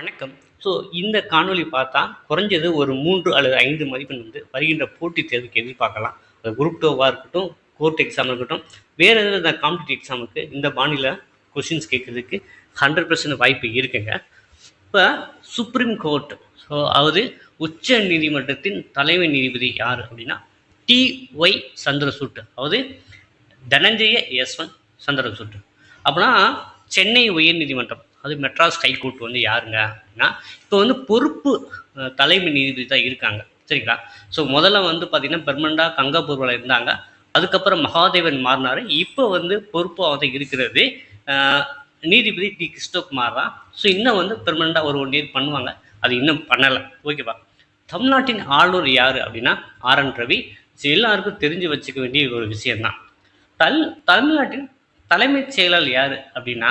வணக்கம். ஸோ இந்த காணொளி பார்த்தா குறைஞ்சது ஒரு 3 அல்லது 5 மதிப்பெண் வந்து வருகின்ற போட்டித் தேர்வுக்கு எதிர்பார்க்கலாம். அது குரூப் 2வா இருக்கட்டும், கோர்ட் எக்ஸாம் இருக்கட்டும், வேறு எதாவது இந்த காம்படிட்டிவ் எக்ஸாமுக்கு இந்த பாணியில கொஸ்டின்ஸ் கேட்கறதுக்கு 100% வாய்ப்பு இருக்குங்க. இப்போ சுப்ரீம் கோர்ட் அதாவது உச்ச நீதிமன்றத்தின் தலைமை நீதிபதி யார் அப்படின்னா டி.ஒய். சந்திரசூட், அதாவது தனஞ்சய யஸ்வந்த் சந்திரசூட். அப்படின்னா சென்னை உயர்நீதிமன்றம், அது மெட்ராஸ் ஹைகோர்ட் வந்து யாருங்க அப்படின்னா இப்போ வந்து பொறுப்பு தலைமை நீதிபதி தான் இருக்காங்க, சரிங்களா? ஸோ முதல்ல வந்து பார்த்தீங்கன்னா பெர்மனண்டா கங்காபூர்வால் இருந்தாங்க. அதுக்கப்புறம் மகாதேவன் மாறினார். இப்போ வந்து பொறுப்பாக இருக்கிறது நீதிபதி டி கிருஷ்ணகுமார் தான். ஸோ இன்னும் வந்து பெர்மனண்டாக ஒரு 1 இயர் பண்ணுவாங்க, அது இன்னும் பண்ணலை. ஓகேவா? தமிழ்நாட்டின் ஆளுநர் யார் அப்படின்னா ஆர்.என். ரவி. எல்லாருக்கும் தெரிஞ்சு வச்சுக்க வேண்டிய ஒரு விஷயம்தான். தமிழ்நாட்டின் தலைமைச் செயலர் யார் அப்படின்னா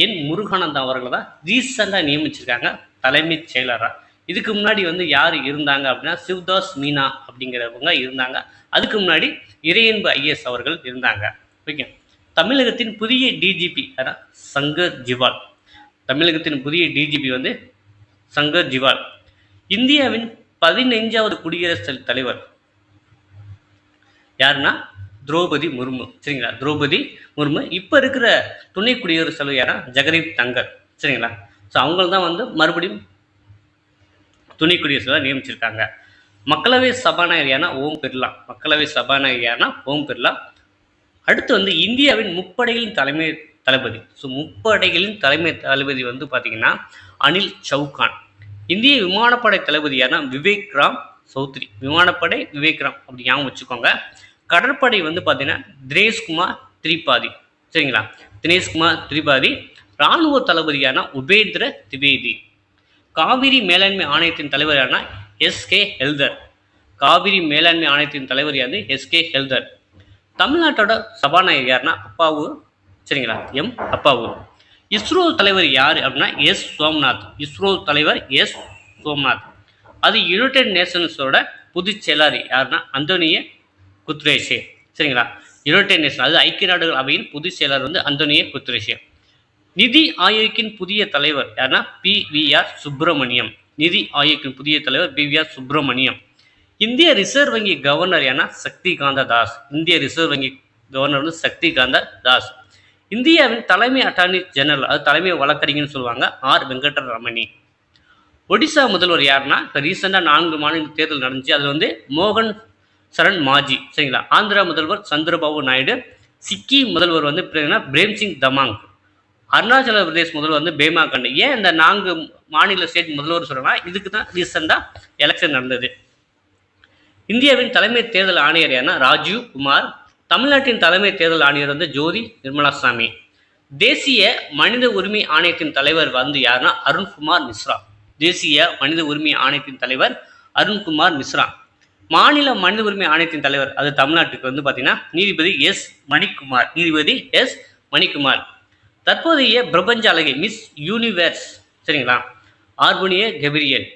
என் முருகானந்தம் அவர்களை தான் ரீசெண்டாக நியமிச்சிருக்காங்க தலைமைச் செயலராக. இதுக்கு முன்னாடி வந்து யார் இருந்தாங்க அப்படின்னா சிவ்தாஸ் மீனா அப்படிங்கிறவங்க இருந்தாங்க. அதுக்கு முன்னாடி இறையன்பு ஐஎஸ் அவர்கள் இருந்தாங்க. ஓகே. தமிழகத்தின் புதிய டிஜிபி சங்கர் ஜிவால். தமிழகத்தின் புதிய டிஜிபி வந்து சங்கர் ஜிவால். இந்தியாவின் 15வது குடியரசுத் தலைவர் யாருன்னா திரௌபதி முர்மு, சரிங்களா? திரௌபதி முர்மு. இப்போ இருக்கிற துணை குடியரசுத் தலைவர் யாரா ஜெகதீப் தங்கர், சரிங்களா? ஸோ அவங்க தான் வந்து மறுபடியும் துணை குடியரசுத் நியமிச்சிருக்காங்க. மக்களவை சபாநாயகர் யாருன்னா ஓம் பிர்லா. மக்களவை சபாநாயகர் யாருன்னா ஓம் பிர்லா. அடுத்து வந்து இந்தியாவின் முப்படைகளின் தலைமை தளபதி. ஸோ முப்படைகளின் தலைமை தளபதி வந்து பார்த்தீங்கன்னா அனில் சௌகான். இந்திய விமானப்படை தளபதி யாருன்னா விவேக் ராம் சௌத்ரி. விமானப்படை விவேக் ராம் அப்படி ஞாபகம் வச்சுக்கோங்க. கடற்படை வந்து பார்த்தீங்கன்னா தினேஷ்குமார் திரிபாதி, சரிங்களா? தினேஷ்குமார் திரிபாதி. இராணுவ தளபதியான உபேந்திர திவேதி. காவிரி மேலாண்மை ஆணையத்தின் தலைவர் யாருன்னா எஸ்.கே. ஹெல்தர். காவிரி மேலாண்மை ஆணையத்தின் தலைவர் யாரு எஸ்.கே. ஹெல்தர். தமிழ்நாட்டோட சபாநாயகர் யாருன்னா அப்பாவு, சரிங்களா? எம் அப்பாவு. இஸ்ரோ தலைவர் யார் அப்படின்னா எஸ் சோம்நாத். இஸ்ரோ தலைவர் எஸ் சோம்நாத். அது யுனைடெட் நேஷன்ஸோட பொதுச் செயலாளர் யாருன்னா அந்தோனிய குத்ரேஷே, சரிங்களா? யுனைடெட் நேஷன், அது ஐக்கிய நாடுகள் அவையின் பொதுச் செயலாளர் வந்து அந்தோனிய குத்ரேஷே. நிதி ஆயோக்கின் புதிய தலைவர் யாருன்னா பி.வி.ஆர். சுப்பிரமணியம். நிதி ஆயோக்கின் புதிய தலைவர் பி.வி.ஆர். சுப்பிரமணியம். இந்திய ரிசர்வ் வங்கி கவர்னர் யாருன்னா சக்திகாந்த தாஸ். இந்திய ரிசர்வ் வங்கி கவர்னர் வந்து சக்திகாந்த தாஸ். இந்தியாவின் தலைமை அட்டார்னி ஜெனரல், அது தலைமை வழக்கறிஞர்னு சொல்லுவாங்க, ஆர். வெங்கடரமணி. ஒடிசா முதல்வர் யாருன்னா இப்போ ரீசெண்டாக 4 மாநில தேர்தல் நடந்துச்சு, அது வந்து மோகன் சரண் மாஜி, சரிங்களா? ஆந்திரா முதல்வர் சந்திரபாபு நாயுடு. சிக்கிம் முதல்வர் வந்து பிரேம்சிங் தமாங். அருணாச்சல பிரதேஷ் முதல்வர் வந்து பேமா கண்டு. ஏன் இந்த 4 மாநில ஸ்டேட் முதல்வர் சொல்றேன்னா இதுக்கு தான் ரீசெண்டாக எலெக்ஷன் நடந்தது. இந்தியாவின் தலைமை தேர்தல் ஆணையர் யாருன்னா ராஜீவ் குமார். தமிழ்நாட்டின் தலைமை தேர்தல் ஆணையர் வந்து ஜோதி நிர்மலாசாமி. தேசிய மனித உரிமை ஆணையத்தின் தலைவர் வந்து யாருன்னா அருண்குமார் மிஸ்ரா. தேசிய மனித உரிமை ஆணையத்தின் தலைவர் அருண்குமார் மிஸ்ரா. மாநில மனித உரிமை ஆணையத்தின் தலைவர், அது தமிழ்நாட்டுக்கு வந்து பார்த்தீங்கன்னா நீதிபதி எஸ் மணிக்குமார். நீதிபதி எஸ் மணிக்குமார். தற்போதைய பிரபஞ்ச அழகி மிஸ் யூனிவர்ஸ், சரிங்களா? ஆர்பனிய கெபிரியல்.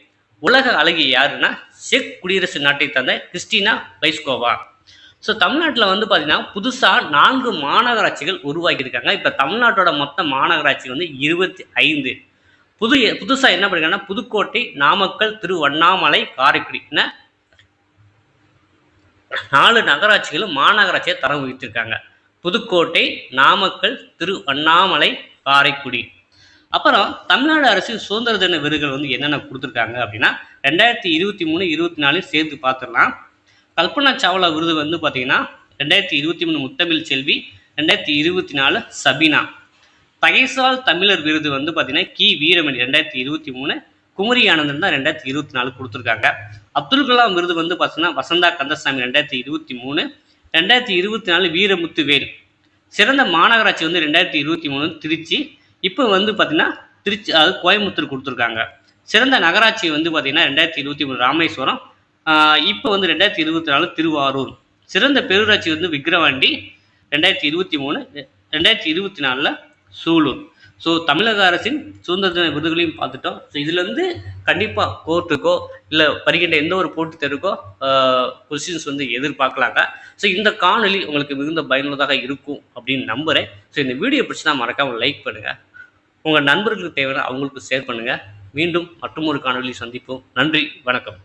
உலக அழகி யாருன்னா செக் குடியரசு நாட்டை தந்த கிறிஸ்டினா பைஸ்கோவா. ஸோ தமிழ்நாட்டில் வந்து பார்த்தீங்கன்னா புதுசாக 4 மாநகராட்சிகள் உருவாக்கியிருக்காங்க. இப்போ தமிழ்நாட்டோட மொத்த மாநகராட்சி வந்து 25. புதுசாக என்ன பண்ணிருக்காங்கன்னா புதுக்கோட்டை, நாமக்கல், திருவண்ணாமலை, காரைக்குடி 4 நகராட்சிகளும் மாநகராட்சியை தரம் உயர்த்திருக்காங்க. புதுக்கோட்டை, நாமக்கல், திருவண்ணாமலை, காரைக்குடி. அப்புறம் தமிழ்நாடு அரசின் சுதந்திர தின விருதுகள் வந்து என்னென்ன கொடுத்துருக்காங்க அப்படின்னா 2023, 24 சேர்த்து பார்த்துடலாம். கல்பனா சாவ்லா விருது வந்து பார்த்தீங்கன்னா 2023 முத்தமிழ் செல்வி, 2024 சபீனா. தகைசால் தமிழர் விருது வந்து பார்த்தீங்கன்னா கி வீரமணி 2023, குமரி ஆனந்தன் தான் 2024 கொடுத்துருக்காங்க. அப்துல் கலாம் விருது வந்து பார்த்தீங்கன்னா வசந்தா கந்தசாமி 2023, 2024 வீரமுத்து வேல். சிறந்த மாநகராட்சி வந்து 2023 திருச்சி. இப்போ வந்து பார்த்தீங்கன்னா திருச்சி, அது கோயம்புத்தூர் கொடுத்துருக்காங்க. சிறந்த நகராட்சி வந்து பார்த்தீங்கன்னா 2023 ராமேஸ்வரம். இப்போ வந்து 2024 திருவாரூர். சிறந்த பெருராட்சி வந்து விக்கிரவாண்டி 2023, 2024 சூலூர். ஸோ தமிழக அரசின் சுதந்திர தின விருதுகளையும் பார்த்துட்டோம். ஸோ இதுலேருந்து கண்டிப்பாக கோர்ட்டுக்கோ இல்லை வருகின்ற எந்த ஒரு போட்டித் தேர்வுக்கோ கொஸ்டின்ஸ் வந்து எதிர்பார்க்கலாங்க. ஸோ இந்த காணொலி உங்களுக்கு மிகுந்த பயனுள்ளதாக இருக்கும் அப்படின்னு நம்புகிறேன். ஸோ இந்த வீடியோ பிடிச்சினா மறக்காமல் லைக் பண்ணுங்கள். உங்கள் நண்பர்களுக்கு தேவையான அவங்களுக்கு ஷேர் பண்ணுங்கள். மீண்டும் மற்றொரு காணொலியில் சந்திப்போம். நன்றி, வணக்கம்.